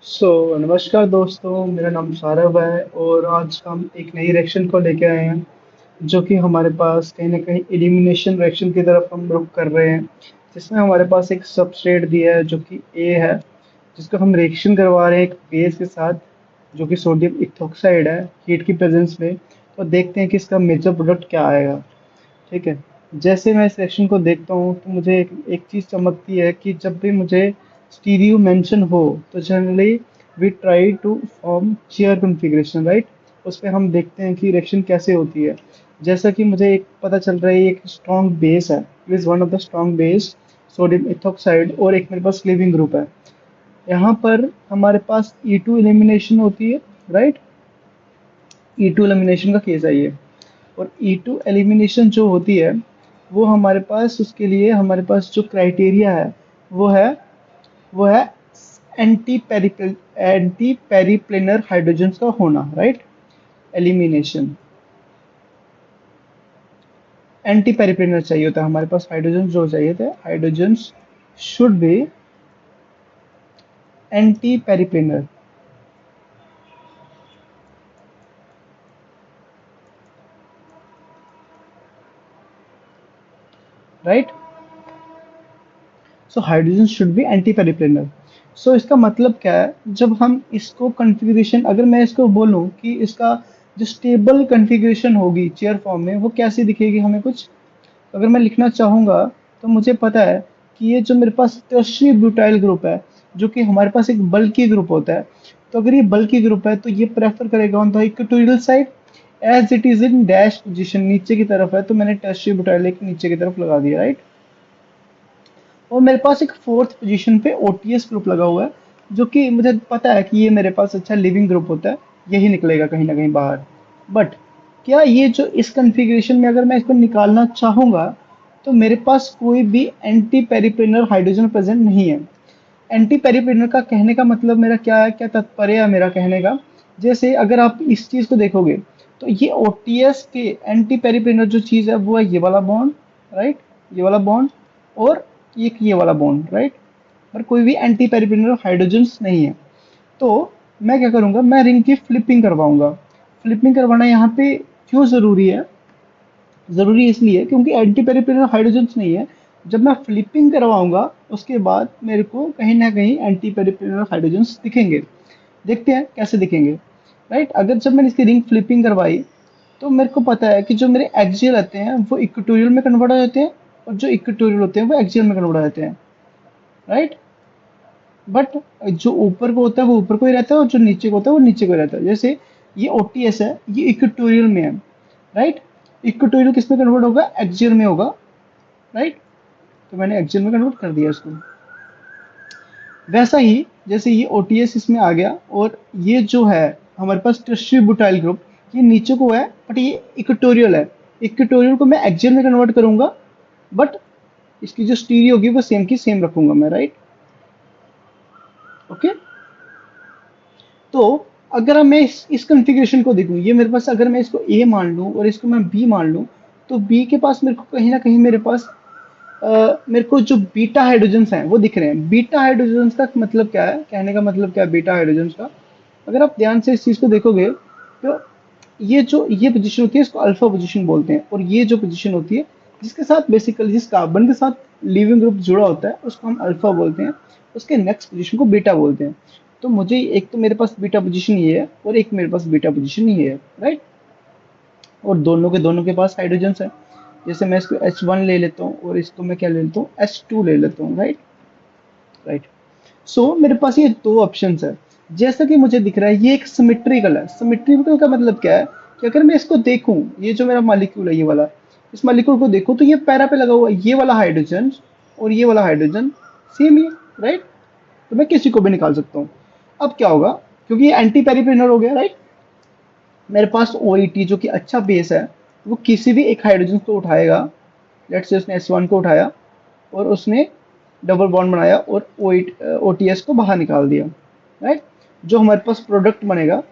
नमस्कार दोस्तों, मेरा नाम सौरभ है और आज हम एक नई रिएक्शन को लेके आए हैं, जो कि हमारे पास कहीं न कहीं एलिमिनेशन रिएक्शन की तरफ हम रुख कर रहे हैं। जिसमें हमारे पास एक सबस्ट्रेट दिया है जो कि ए है, जिसको हम रिएक्शन करवा रहे हैं एक बेस के साथ, जो कि सोडियम इथोक्साइड है, हीट की प्रेज़ेंस में। तो देखते हैं कि इसका मेजर प्रोडक्ट क्या आएगा, ठीक है? जैसे मैं इस रिएक्शन को देखता हूँ तो मुझे एक एक चीज़ चमकती है कि जब भी मुझे स्टीरियो मेंशन हो तो generally we try to form chair configuration, right? उसपे हम देखते हैं कि रिएक्शन कैसे होती है। जैसा कि मुझे एक पता चल रहा है, ये एक स्ट्रॉन्ग बेस है, it is one of the strong base sodium ethoxide, और एक मेरे पास लीविंग ग्रुप है। यहाँ पर हमारे पास E2 एलिमिनेशन होती है, राइट? E2 एलिमिनेशन का केस है ये। और E2 एलिमिनेशन जो होती है, वो हमारे पास उसके लिए हमारे पास जो क्राइटेरिया है वो है वो है एंटी पेरिप्लेनर हाइड्रोजन्स का होना, राइट? एलिमिनेशन एंटी पेरिप्लेनर चाहिए होता है हमारे पास, हाइड्रोजन जो चाहिए थे, hydrogens should be anti periplanar, right? So hydrogen should be anti periplanar. So इसका मतलब क्या है, जब हम इसको कॉन्फ़िगरेशन, अगर मैं इसको बोलूं कि इसका जो स्टेबल कॉन्फ़िगरेशन होगी चेयर फॉर्म में, वो कैसी दिखेगी हमें कुछ, अगर मैं लिखना चाहूँगा तो मुझे पता है कि ये जो मेरे पास टर्शियरी ब्यूटाइल ग्रुप है, जो कि हमारे पास एक बल्की ग्रुप होता है। तो अगर ये बल्की ग्रुप है तो ये प्रेफर करेगा on the equatorial side, as it is in dash position, नीचे की तरफ है, तो मैंने टर्शियरी ब्यूटाइल एक नीचे की तरफ लगा दिया, राइट? और मेरे पास एक फोर्थ पोजीशन पे ओटीएस ग्रुप लगा हुआ है, जो कि मुझे पता है कि ये मेरे पास अच्छा लिविंग ग्रुप होता है, यही निकलेगा कहीं ना कहीं बाहर। बट क्या ये जो इस कॉन्फ़िगरेशन में अगर मैं इसको निकालना चाहूँगा तो मेरे पास कोई भी एंटी पेरिप्लिनर हाइड्रोजन प्रेजेंट नहीं है। एंटी पेरिप्लिनर का कहने का मतलब मेरा क्या है, क्या तात्पर्य है मेरा कहने का, जैसे अगर आप इस चीज़ को देखोगे तो ये ओटीएस के एंटी पेरिप्लिनर जो चीज़ है वो है ये वाला बॉन्ड, राइट? ये वाला बॉन्ड, और एक ये वाला बॉन्ड, राइट? पर कोई भी एंटी पेरिप्लिनर हाइड्रोजन्स नहीं है। तो मैं क्या करूँगा, मैं रिंग की फ्लिपिंग करवाऊँगा। फ्लिपिंग करवाना यहाँ पे क्यों ज़रूरी है? ज़रूरी इसलिए क्योंकि एंटी पेरिप्लिनर हाइड्रोजन्स नहीं है। जब मैं फ्लिपिंग करवाऊँगा उसके बाद मेरे को कहीं न कहीं एंटी पेरिप्लिनर हाइड्रोजन्स दिखेंगे। देखते हैं कैसे दिखेंगे, राइट? अगर जब मैंने इसकी रिंग फ्लिपिंग करवाई तो मेरे को पता है कि जो मेरे एक्सियल आते हैं वो इक्वेटोरियल में कन्वर्ट हो जाते हैं, और जो इक्वेटोरियल होते हैं वो एक्सियल में कन्वर्ट हो जाते हैं, राइट? बट जो ऊपर को होता है वो ऊपर को ही रहता है, और जो नीचे को होता है वो नीचे को ही रहता है। जैसे ये ओटीएस है, ये इक्वेटोरियल में है, राइट? इक्वेटोरियल किस में कन्वर्ट होगा? एक्सियल में होगा, राइट? तो मैंने एक्सियल में कन्वर्ट कर दिया इसको। वैसा ही जैसे ये ओटीएस इसमें आ गया, और ये जो है हमारे पास टर्शियरी ब्यूटाइल ग्रुप, ये नीचे को है बट ये इक्वेटोरियल है। इक्वेटोरियल को मैं एक्सियल में कन्वर्ट करूंगा, बट इसकी जो स्टीरी होगी वो सेम की सेम रखूंगा मैं, राइट? ओके। तो अगर मैं इस कॉन्फ़िगरेशन को देखूं, ये मेरे पास, अगर मैं इसको ए मान लूं और इसको मैं बी मान लूं, तो बी के पास मेरे को कहीं ना कहीं मेरे पास मेरे को जो बीटा हाइड्रोजन्स हैं वो दिख रहे हैं। बीटा हाइड्रोजन्स का मतलब क्या है, कहने का मतलब क्या है बीटा हाइड्रोजन्स का, अगर आप ध्यान से इस चीज़ को देखोगे तो ये पोजीशन होती है इसको अल्फा पोजीशन बोलते हैं, और ये जो पोजीशन होती है जिसके साथ बेसिकली जिस कार्बन के साथ लिविंग ग्रुप जुड़ा होता है उसको हम अल्फा बोलते हैं, उसके नेक्स्ट पोजीशन को बीटा बोलते हैं। तो मुझे एक तो मेरे पास बीटा पोजीशन ये है और एक मेरे पास बीटा पोजीशन ये है, राइट? और दोनों के पास हाइड्रोजन्स है। जैसे मैं इसको H1 ले लेता हूँ और इसको मैं क्या ले लेता हूँ, H2 ले लेता हूँ, राइट? राइट। सो मेरे पास ये दो ऑप्शंस है। जैसा कि मुझे दिख रहा है ये एक सिमेट्रिकल है। सिमेट्रिकल का मतलब क्या है कि अगर मैं इसको देखूं, ये जो मेरा मॉलिक्यूल है ये वाला, इस मॉलिक्यूल को देखूं तो ये पैरा पे लगा हुआ है, ये वाला हाइड्रोजन और ये वाला हाइड्रोजन सेम ही है, राइट? तो मैं किसी को भी निकाल सकता हूँ। अब क्या होगा, क्योंकि ये एंटी पेरिप्लिनर हो गया, राइट? मेरे पास ओईटी जो कि अच्छा बेस है, वो किसी भी एक हाइड्रोजन को उठाएगा। लेट्स से उसने S1 को उठाया और उसने डबल बॉन्ड बनाया और ओटीएस को बाहर निकाल दिया, राइट? जो हमारे पास प्रोडक्ट बनेगा,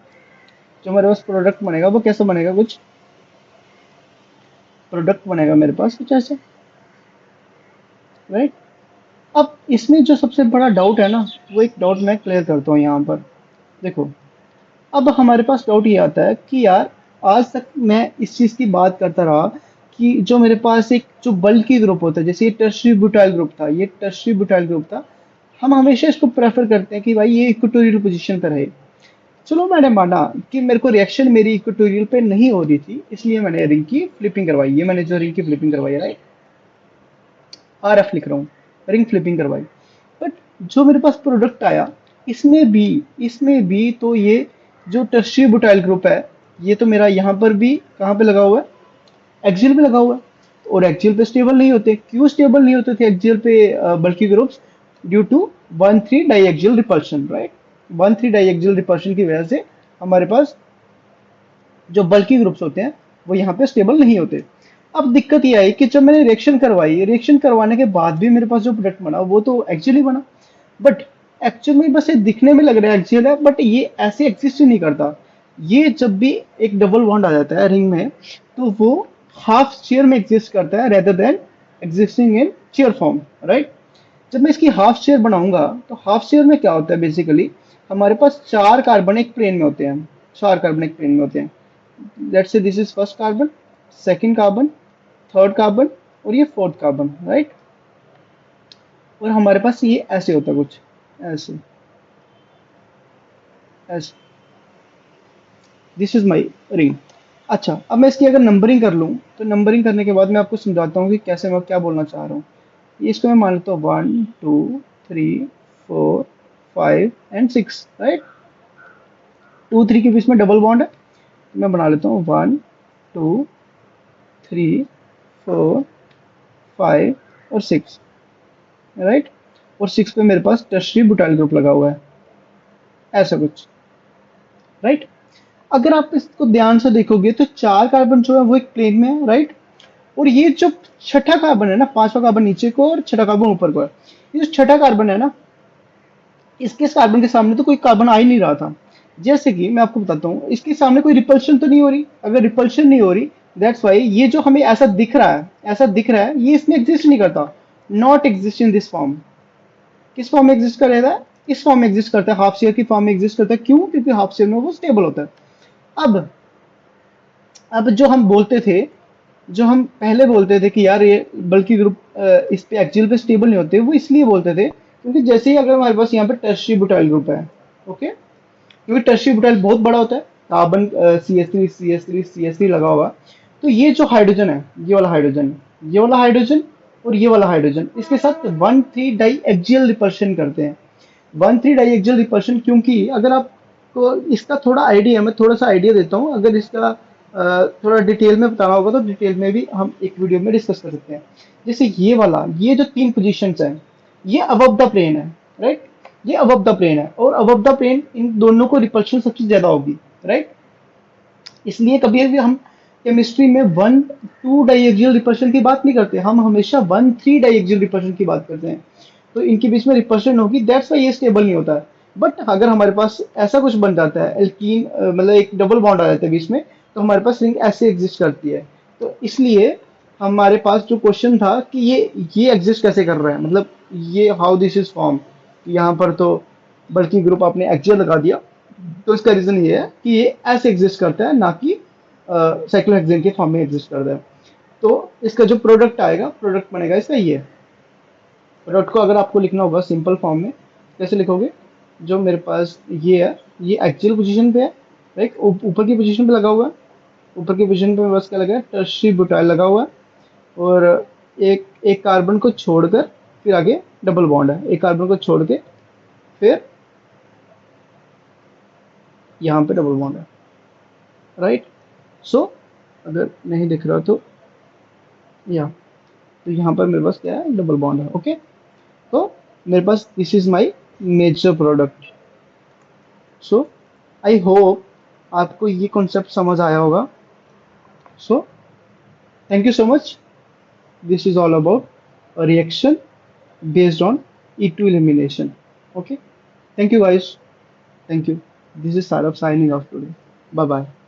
वो कैसे बनेगा, कुछ प्रोडक्ट बनेगा मेरे पास कुछ ऐसे, राइट? अब इसमें जो सबसे बड़ा डाउट है ना, वो एक डाउट मैं क्लियर करता हूँ यहाँ पर। देखो, अब हमारे पास डाउट ये आता है कि यार, आज तक मैं इस चीज की बात करता रहा कि जो मेरे पास एक जो बल्कि ग्रुप होता है, जैसे ये टर्शियरी ब्यूटाइल ग्रुप था, ये टर्शियरी ब्यूटाइल ग्रुप था, हम हमेशा इसको प्रेफर करते हैं कि भाई ये इक्वेटोरियल पोजीशन पर रहे। चलो, मैंने माना कि मेरे को रिएक्शन मेरी इक्वेटोरियल पे नहीं हो रही थी, इसलिए मैंने रिंग की फ्लिपिंग करवाई। ये मैंने जो रिंग की फ्लिपिंग करवाई है, राइट, आरएफ लिख रहा हूँ, रिंग फ्लिपिंग करवाई। बट जो मेरे पास प्रोडक्ट आया, इसमें भी तो ये जो टर्शियरी ब्यूटाइल ग्रुप है, ये तो मेरा यहाँ पर भी कहाँ पे लगा हुआ है, एक्सियल पे लगा हुआ है। और एक्सियल पे स्टेबल नहीं होते, क्यों स्टेबल नहीं होते थे एक्सियल पे bulky groups? Due to 1,3 di axial repulsion, right. 1,3 di axial repulsion की वजह से हमारे पास जो बल्कि ग्रुप्स होते हैं, वो यहाँ पे स्टेबल नहीं होते। अब दिक्कत ये आई कि जब मैंने रिएक्शन करवाई, रिएक्शन करवाने के बाद भी मेरे पास जो प्रोडक्ट बना वो तो एक्चुअली बना, बट एक्चुअल में बस ये दिखने में लग रहा है एक्सियल है, बट ये ऐसे एग्जिस्ट ही नहीं करता। ये जब भी एक डबल बॉन्ड आ जाता है रिंग में, तो वो हाफ चेयर में एग्जिस्ट करता है rather than existing in chair form, right. जब मैं इसकी हाफ चेयर बनाऊंगा, तो हाफ चेयर में क्या होता है बेसिकली, हमारे पास चार कार्बन एक प्लेन में होते हैं, चार कार्बन एक प्लेन में होते हैं। Let's say this is first carbon, second carbon, third carbon, और ये फोर्थ कार्बन, राइट। और हमारे पास ये ऐसे होता है कुछ, ऐसे, ऐसे। This is my ring. अच्छा, अब मैं इसकी अगर नंबरिंग कर लूँ, तो नंबरिंग करने के बाद मैं आपको समझाता हूँ कि कैसे मैं क्या बोलना चाह रहा हूँ। इसको मैं मान लेता हूँ 1, 2, 3, 4, 5 एंड 6, राइट। 2, 3 के बीच में डबल बॉन्ड है, तो मैं बना लेता हूँ 1, 2, 3, 4, 5 और 6, राइट। और 6 पे मेरे पास टर्शियरी ब्यूटाइल ग्रुप लगा हुआ है, ऐसा कुछ, राइट। अगर आप इसको ध्यान से देखोगे, तो चार कार्बन जो है वो एक प्लेन में है, राइट। और ये जो छठा कार्बन है ना, पांचवा कार्बन नीचे को और छठा कार्बन ऊपर को है, ये जो छठा कार्बन है ना, इसके इस कार्बन के सामने तो कोई कार्बन आ ही नहीं रहा था। जैसे कि मैं आपको बताता हूँ, इसके सामने कोई रिपल्शन तो नहीं हो रही। अगर रिपल्शन नहीं हो रही, दैट्स वाई ये जो हमें ऐसा दिख रहा है, ऐसा दिख रहा है, ये इसमें एग्जिस्ट नहीं करता। Not exist in this form. किस फॉर्म में एग्जिस्ट करेगा? इस फॉर्म में एग्जिस्ट करता है, हाफ शेयर की फॉर्म में एग्जिस्ट करता है। क्यों? क्योंकि हाफ शेयर में वो स्टेबल होता है। अब अब जो हम बोलते थे, जो हम पहले बोलते थे कि यार ये बल्कि ग्रुप इस पे एक्सियल पे स्टेबल नहीं होते, वो इसलिए बोलते थे क्योंकि जैसे ही अगर हमारे पास यहाँ पे टर्शियरी ब्यूटाइल ग्रुप है, ओके, क्योंकि टर्शियरी ब्यूटाइल बहुत बड़ा होता है, कार्बन CH3 लगा हुआ, तो ये जो हाइड्रोजन है, ये वाला हाइड्रोजन, ये वाला हाइड्रोजन और ये वाला हाइड्रोजन इसके साथ 1,3 डाई एक्सियल रिपल्शन करते हैं। 1,3 डाई एक्सियल रिपल्शन, क्योंकि अगर आपको इसका थोड़ा आइडिया, मैं थोड़ा सा आइडिया देता हूँ, अगर इसका थोड़ा डिटेल में बताना होगा तो डिटेल में भी हम एक वीडियो में डिस्कस कर सकते हैं। जैसे ये वाला, ये जो तीन पोजीशंस हैं, ये अबव द प्लेन है, राइट। ये अबव द प्लेन है, और अबव द प्लेन इन दोनों को रिपल्शन सबसे ज्यादा होगी, राइट। इसलिए कभी भी हम केमिस्ट्री में 1,2 डाइएक्सियल रिपल्शन की बात नहीं करते, हम हमेशा 1,3 डाइएक्सियल रिपल्शन की बात करते हैं। तो इनके बीच में रिपल्शन होगी, दैट्स वाई ये स्टेबल नहीं होता है। बट अगर हमारे पास ऐसा कुछ बन जाता है, एल्कीन, मतलब एक डबल बॉन्ड आ जाता है बीच में, तो हमारे पास रिंग ऐसे एग्जिस्ट करती है। तो इसलिए हमारे पास जो क्वेश्चन था कि ये एग्जिस्ट कैसे कर रहा है, मतलब ये हाउ दिस इज फॉर्म, यहाँ पर तो बल्कि ग्रुप आपने एक्सियल लगा दिया, तो इसका रीजन ये है कि ये ऐसे एग्जिस्ट करता है, ना कि साइक्लोहेक्सेन के फॉर्म में एग्जिस्ट करता है। तो इसका जो प्रोडक्ट आएगा, प्रोडक्ट बनेगा इसका ये। प्रोडक्ट को अगर आपको लिखना होगा सिंपल फॉर्म में, कैसे लिखोगे? जो मेरे पास ये है, ये एक्चुअल पोजीशन पे है, राइट, ऊपर की पोजीशन पे लगा हुआ है। ऊपर की पोजीशन पे बस क्या लगा है, टर्शियरी ब्यूटाइल लगा हुआ है। और एक एक कार्बन को छोड़कर फिर आगे डबल बॉन्ड है, एक कार्बन को छोड़ के फिर यहाँ पे डबल बॉन्ड है, राइट। सो अगर नहीं दिख रहा तो या, तो यहाँ पर मेरे पास क्या है, डबल बॉन्ड है, ओके। तो मेरे पास this is my major product. So I hope आपको ये कॉन्सेप्ट समझ आया होगा। So thank you so much. This is all about a reaction based on E2 elimination. Okay. Thank you guys. Thank you. This is Sarab signing off today. Bye bye.